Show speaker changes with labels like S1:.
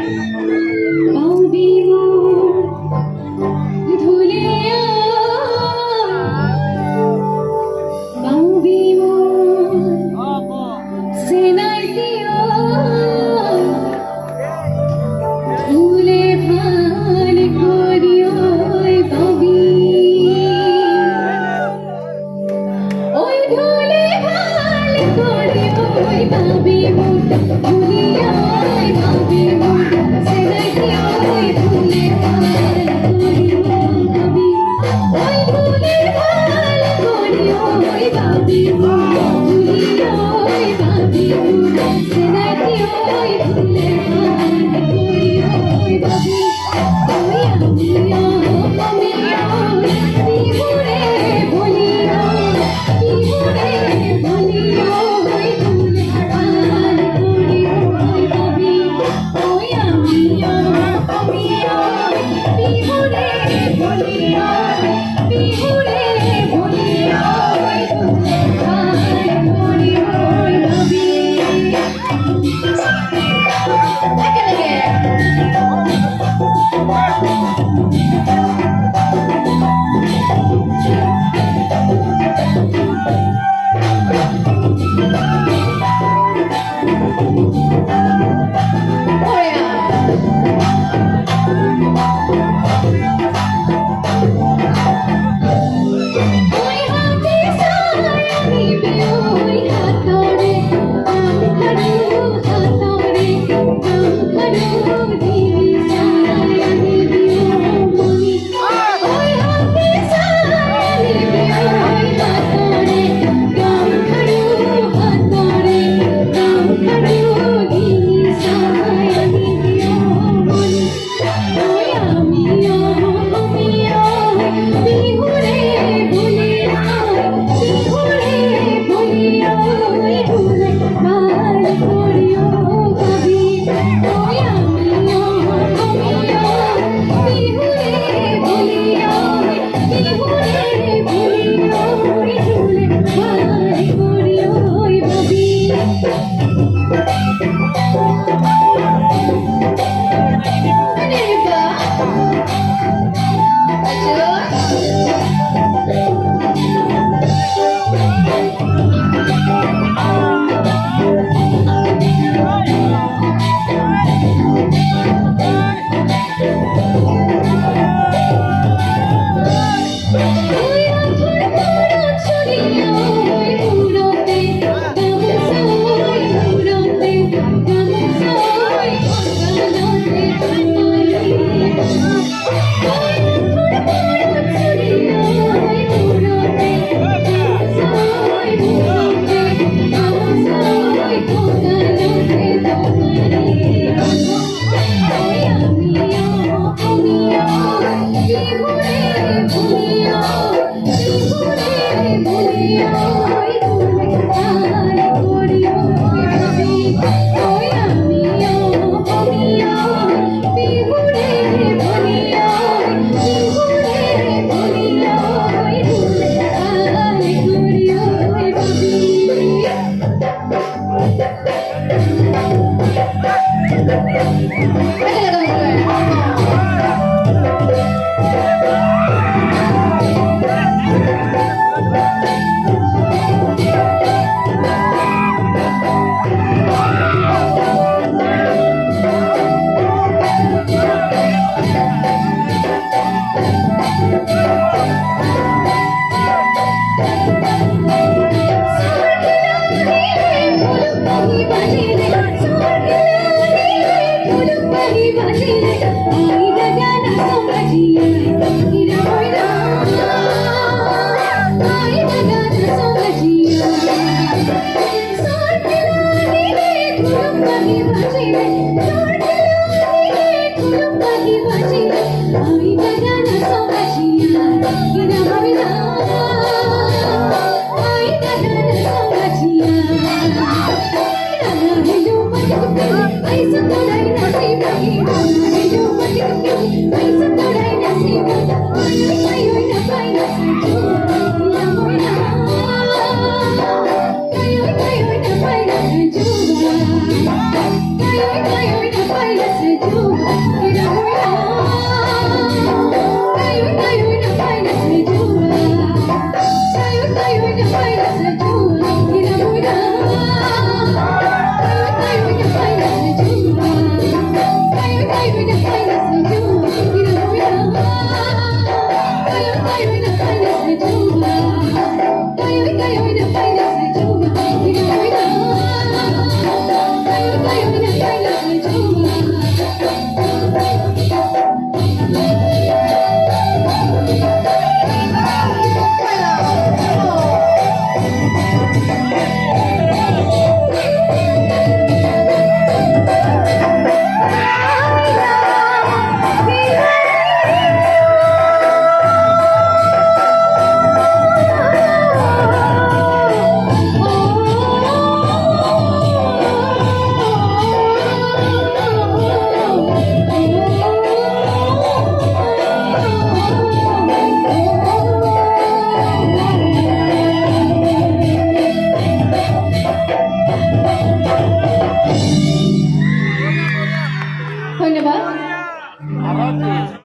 S1: পাবি মোর ধুলিয়া পাবি মোর সেনাই দিও ভুলে ভাল করিও পাবি ওই ভুলে ভাল করিও পাবি মোর ধুলিয়া পাবি মোর সেনাই দিও ভুলে ভাল করিও পাবি ওই ভুলে ভাল করিও পাবি মোর ধুলিয়া পাবি মোর সেনাই দিও ভুলে ভাল করিও পাবি ওই আমিও বিহুরে বলিও বিহুরে বলিও ওই ভুলে ভাল করিও পাবি ওই আমিও বিহুরে বলিও বিহুরে বলিও ওই ভুলে ভাল করিও পাবি ওই হাতে সায়া দিবে ওই হাতরে হাতরে দিবি সায়া দিবি মনি ওই হাতে সায়া দিবে ওই হাতরে দিবি সায়া দিবি মনি ওই আমিও বিহুরে বলিয়া বিহুরে বলিয়া ওই ভুলে ভাল করিও পাবি ওই আমিও বিহুরে বলিয়া বিহুরে বলিয়া ওই ভুলে ভাল করিও পাবি আরে ওই আঁচল পরা ছড়িয়া ওই উড়োতে গামছা ওই উড়োতে গামছা ওই বাগানতে আমারি ওই আঁচল পরা ছড়িয়া ওই উড়োতে গামছা ওই উড়োতে গামছা ওই বাগানতে আমারি ওই আমিও বিহুরে বলিয়া বিহুরে বলিয়া ওই ভুলে ভাল করিও পাবি ওই আমিও বিহুরে বলিয়া বিহুরে বলিয়া ওই ভুলে ভাল করিও পাবি